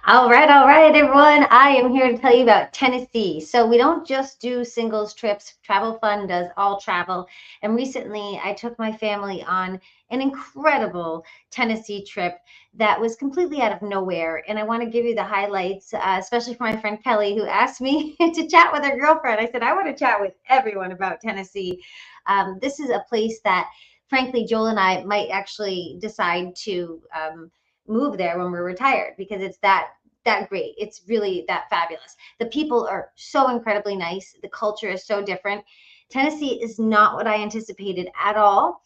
All right, everyone. I am here to tell you about Tennessee. So we don't just do singles trips. Travel Fun does all travel. And recently, I took my family on an incredible Tennessee trip that was completely out of nowhere. And I want to give you the highlights, especially for my friend Kelly, who asked me to chat with her girlfriend. I said, I want to chat with everyone about Tennessee. This is a place that, frankly, Joel and I might actually decide to move there when we're retired because it's that great. It's really that fabulous. The people are so incredibly nice. The culture is so different. Tennessee is not what I anticipated at all.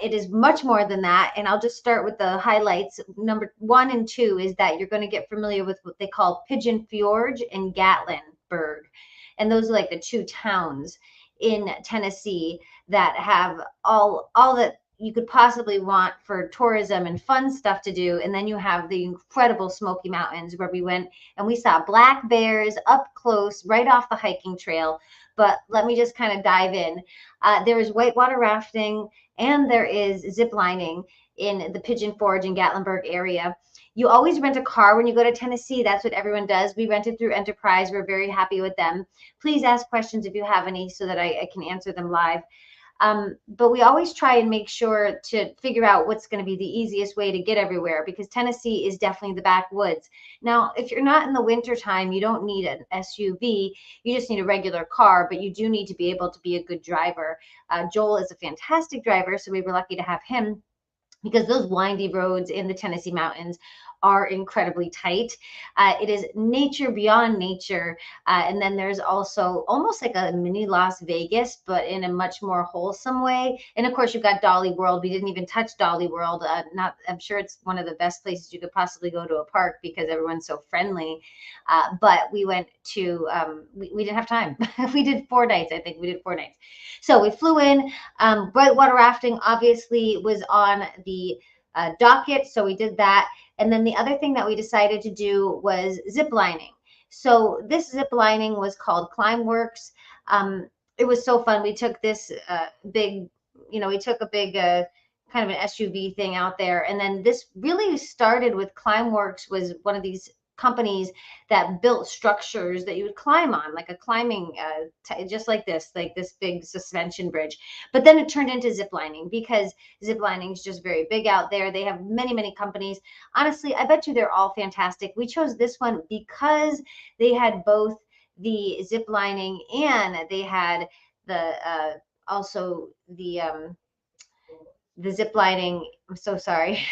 It is much more than that. And I'll just start with the highlights. Number one and two is that you're going to get familiar with what they call Pigeon Forge and Gatlinburg. And those are like the two towns in Tennessee that have all that you could possibly want for tourism and fun stuff to do. And then you have the incredible Smoky Mountains where we went and we saw black bears up close right off the hiking trail. But let me just kind of dive in. There is whitewater rafting and there is zip lining in the Pigeon Forge and Gatlinburg area. You always rent a car when you go to Tennessee. That's what everyone does. We rented through Enterprise. We're very happy with them. Please ask questions if you have any so that I can answer them live. But we always try and make sure to figure out what's going to be the easiest way to get everywhere because Tennessee is definitely the backwoods. Now, if you're not in the wintertime, you don't need an SUV. You just need a regular car, but you do need to be able to be a good driver. Joel is a fantastic driver, so we were lucky to have him because those windy roads in the Tennessee mountains are incredibly tight. It is nature beyond nature. And then there's also almost like a mini Las Vegas, but in a much more wholesome way. And of course, you've got Dolly World. We didn't even touch Dolly World. I'm sure it's one of the best places you could possibly go to a park because everyone's so friendly. But we went to, we didn't have time. We did 4 nights, I think. We did 4 nights. So we flew in. Whitewater rafting obviously was on the docket, so we did that. And then the other thing that we decided to do was zip lining. So this zip lining was called Climbworks. It was so fun. We took this big, we took a big kind of an SUV thing out there. And then this really started with Climbworks was one of these companies that built structures that you would climb on, like a climbing, just like this big suspension bridge. But then it turned into zip lining because zip lining is just very big out there. They have many, many companies. Honestly, I bet you they're all fantastic. We chose this one because they had both the zip lining and they had the also the zip lining. I'm so sorry.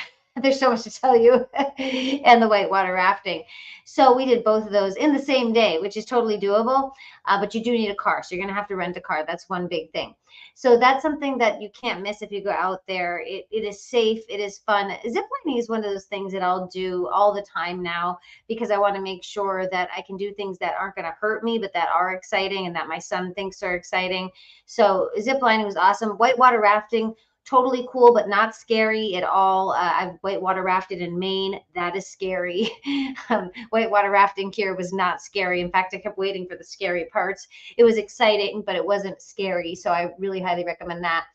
There's so much to tell you, and the whitewater rafting. So we did both of those in the same day, which is totally doable. But you do need a car, so you're going to have to rent a car. That's one big thing. So that's something that you can't miss if you go out there. It is safe. It is fun. Zip lining is one of those things that I'll do all the time now because I want to make sure that I can do things that aren't going to hurt me, but that are exciting and that my son thinks are exciting. So zip lining was awesome. Whitewater rafting totally cool, but not scary at all. I've whitewater rafted in Maine. That is scary. Whitewater rafting here was not scary. In fact, I kept waiting for the scary parts. It was exciting, but it wasn't scary. So I really highly recommend that.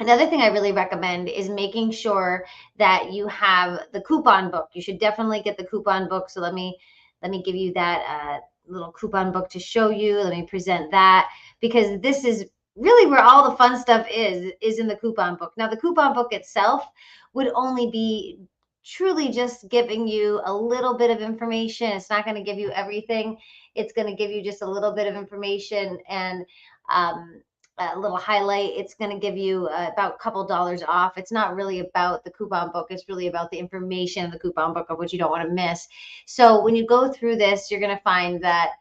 Another thing I really recommend is making sure that you have the coupon book. You should definitely get the coupon book. So let me give you that little coupon book to show you. Let me present that because this is really where all the fun stuff is in the coupon book. Now, the coupon book itself would only be truly just giving you a little bit of information. It's not going to give you everything. It's going to give you just a little bit of information and a little highlight. It's going to give you about a couple dollars off. It's not really about the coupon book. It's really about the information in the coupon book of what you don't want to miss. So when you go through this, you're going to find that,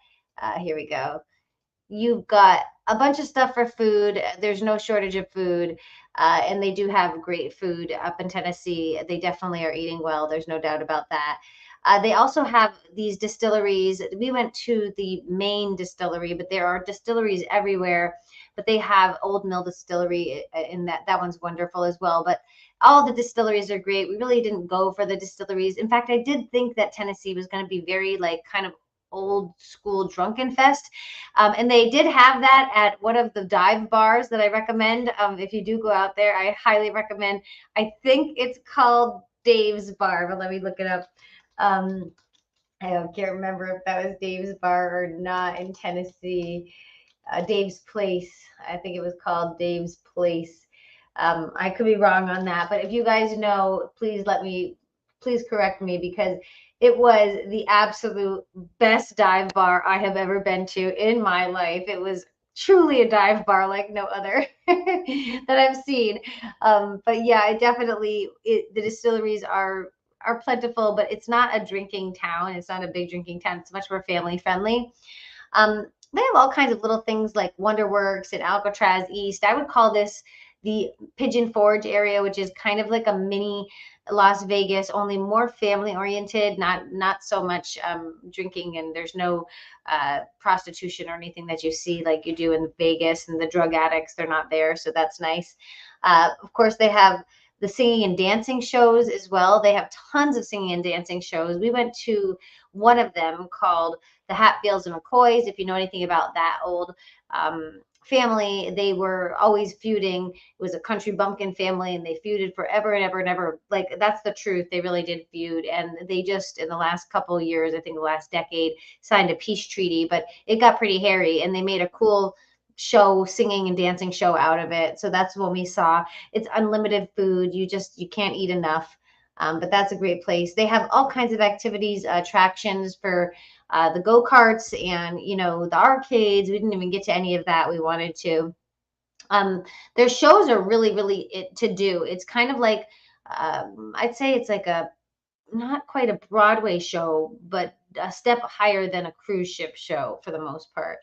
here we go. You've got a bunch of stuff for food. There's no shortage of food. And they do have great food up in Tennessee. They definitely are eating well. There's no doubt about that. They also have these distilleries. We went to the main distillery, but there are distilleries everywhere. But they have Old Mill Distillery, and that one's wonderful as well. But all the distilleries are great. We really didn't go for the distilleries. In fact, I did think that Tennessee was going to be very like kind of old school drunken fest. And they did have that at one of the dive bars that I recommend. If you do go out there, I highly recommend. I think it's called Dave's Bar, but let me look it up. Um, I can't remember if that was Dave's Bar or not in Tennessee. Dave's Place. I think it was called Dave's Place. I could be wrong on that, but if you guys know, please correct me because it was the absolute best dive bar I have ever been to in my life. It was truly a dive bar like no other that I've seen. But yeah, the distilleries are plentiful, but it's not a drinking town. It's not a big drinking town. It's much more family friendly. They have all kinds of little things like Wonderworks and Alcatraz East. I would call this the Pigeon Forge area, which is kind of like a mini Las Vegas, only more family oriented, not so much drinking, and there's no prostitution or anything that you see like you do in Vegas, and the drug addicts, they're not there, so that's nice. Of course, they have the singing and dancing shows as well. They have tons of singing and dancing shows. We went to one of them called the Hatfields and McCoys. If you know anything about that old family, they were always feuding. It was a country bumpkin family, and they feuded forever and ever and ever. Like, that's the truth. They really did feud, and they just in the last couple of years, I think the last decade, signed a peace treaty. But it got pretty hairy, and they made a cool show, singing and dancing show out of it. So that's what we saw. It's unlimited food. You can't eat enough. But that's a great place. They have all kinds of activities, attractions for the go-karts and, the arcades. We didn't even get to any of that. We wanted to. Their shows are really, really to do. It's kind of like, I'd say it's like not quite a Broadway show, but a step higher than a cruise ship show for the most part.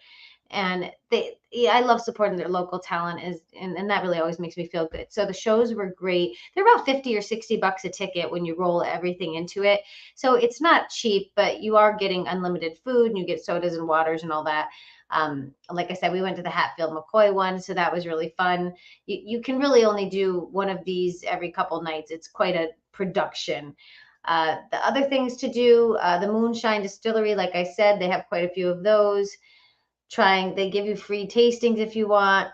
And I love supporting their local talent and that really always makes me feel good. So the shows were great. They're about 50 or $60 a ticket when you roll everything into it. So it's not cheap, but you are getting unlimited food and you get sodas and waters and all that. Like I said, we went to the Hatfield McCoy one, so that was really fun. You can really only do one of these every couple nights. It's quite a production. The other things to do, the Moonshine Distillery, like I said, they have quite a few of those. They give you free tastings if you want.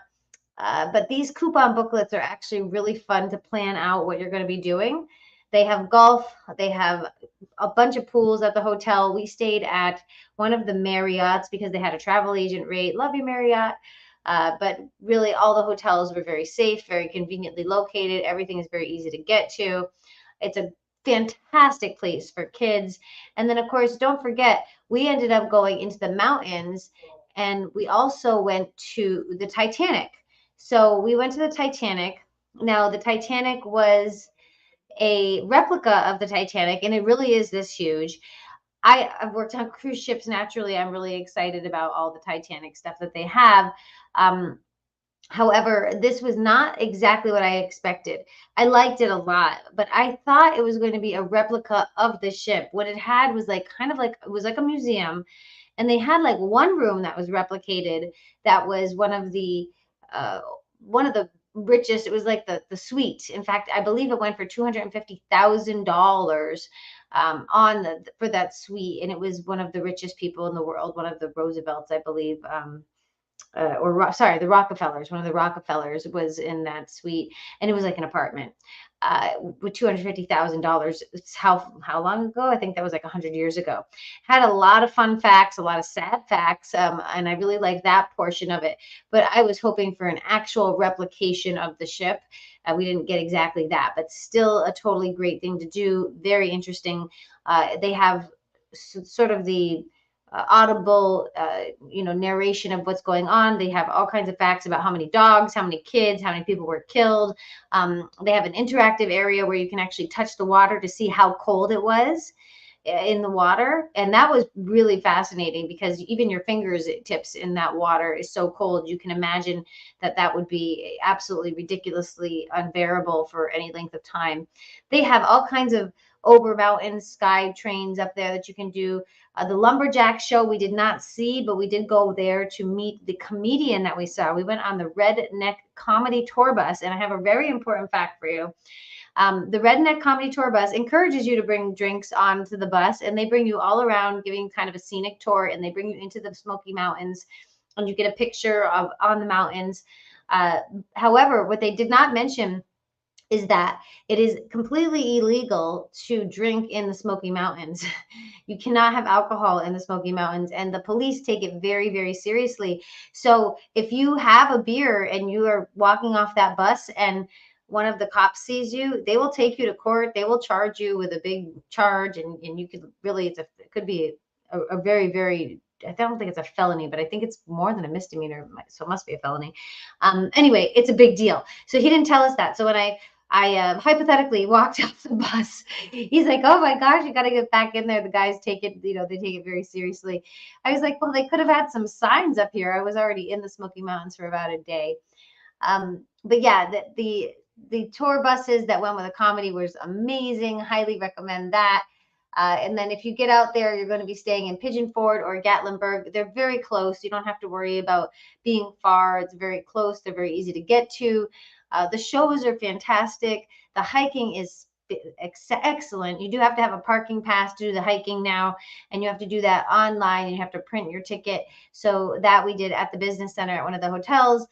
But these coupon booklets are actually really fun to plan out what you're going to be doing. They have golf. They have a bunch of pools at the hotel. We stayed at one of the Marriotts because they had a travel agent rate. Love you, Marriott. But really, all the hotels were very safe, very conveniently located. Everything is very easy to get to. It's a fantastic place for kids. And then, of course, don't forget, we ended up going into the mountains and we also went to the Titanic. So we went to the Titanic. Now, the Titanic was a replica of the Titanic, and it really is this huge. I've worked on cruise ships. Naturally, I'm really excited about all the Titanic stuff that they have. Um, However, this was not exactly what I expected. I liked it a lot, but I thought it was going to be a replica of the ship. What it had was like kind of like it was like a museum, and they had like one room that was replicated that was uh one of the richest. It was like the suite. In fact, I believe it went for $250,000 on for that suite, and it was one of the richest people in the world, one of the Roosevelts, I believe. Sorry, the Rockefellers. One of the Rockefellers was in that suite, and it was like an apartment with $250,000. It's how long ago? I think that was like 100 years ago. Had a lot of fun facts, a lot of sad facts, and I really like that portion of it. But I was hoping for an actual replication of the ship. We didn't get exactly that, but still a totally great thing to do. Very interesting. They have sort of the audible narration of what's going on. They have all kinds of facts about how many dogs, how many kids, how many people were killed. They have an interactive area where you can actually touch the water to see how cold it was in the water, and that was really fascinating because even your fingertips in that water is so cold. You can imagine that would be absolutely ridiculously unbearable for any length of time. They have all kinds of over mountain sky trains up there that you can do. The lumberjack show we did not see, but we did go there to meet the comedian that we saw. We went on the Redneck Comedy Tour Bus, and I have a very important fact for you. The Redneck Comedy Tour Bus encourages you to bring drinks onto the bus, and they bring you all around, giving kind of a scenic tour, and they bring you into the Smoky Mountains, and you get a picture of on the mountains. However, what they did not mention is that it is completely illegal to drink in the Smoky Mountains. You cannot have alcohol in the Smoky Mountains, and the police take it very, very seriously. So if you have a beer and you are walking off that bus and one of the cops sees you, they will take you to court. They will charge you with a big charge, and you could really, it could be a very, very, I don't think it's a felony, but I think it's more than a misdemeanor, so it must be a felony. Anyway, it's a big deal. So he didn't tell us that. So when I hypothetically walked off the bus. He's like, "Oh my gosh, you got to get back in there." The guys take it, they take it very seriously. I was like, "Well, they could have had some signs up here." I was already in the Smoky Mountains for about a day. But yeah, the tour buses that went with the comedy was amazing. Highly recommend that. And then if you get out there, you're going to be staying in Pigeon Forge or Gatlinburg. They're very close. You don't have to worry about being far. It's very close. They're very easy to get to. The shows are fantastic. The hiking is excellent. You do have to have a parking pass to do the hiking now, and you have to do that online, and you have to print your ticket. So that we did at the business center at one of the hotels.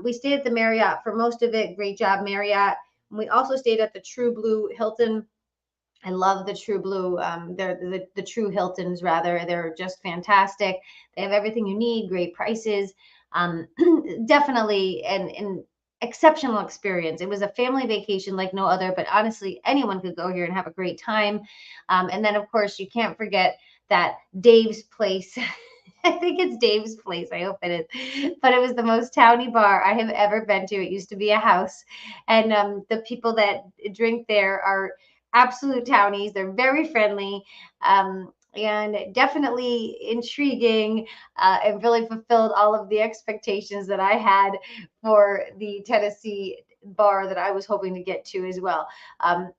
We stayed at the Marriott for most of it. Great job, Marriott. We also stayed at the True Blue Hilton. I love the True Blue. They're the True Hiltons, rather. They're just fantastic. They have everything you need, great prices. Um, Definitely an exceptional experience. It was a family vacation like no other, but honestly, anyone could go here and have a great time. And then, of course, you can't forget that Dave's Place. I think it's Dave's Place. I hope it is. But it was the most towny bar I have ever been to. It used to be a house. And the people that drink there are absolute townies. They're very friendly. And definitely intriguing, and really fulfilled all of the expectations that I had for the Tennessee bar that I was hoping to get to as well.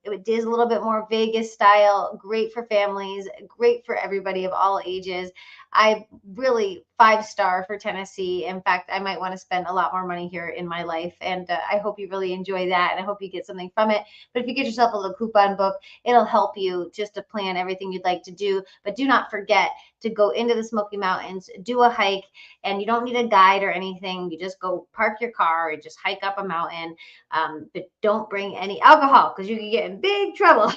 It is a little bit more Vegas style, great for families, great for everybody of all ages. I really 5-star for Tennessee. In fact, I might want to spend a lot more money here in my life. And I hope you really enjoy that. And I hope you get something from it. But if you get yourself a little coupon book, it'll help you just to plan everything you'd like to do. But do not forget to go into the Smoky Mountains, do a hike, and you don't need a guide or anything. You just go park your car and just hike up a mountain. But don't bring any alcohol because you can get in big trouble.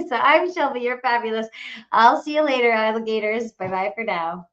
So I'm Shelby. You're fabulous. I'll see you later, alligators. Bye bye for now.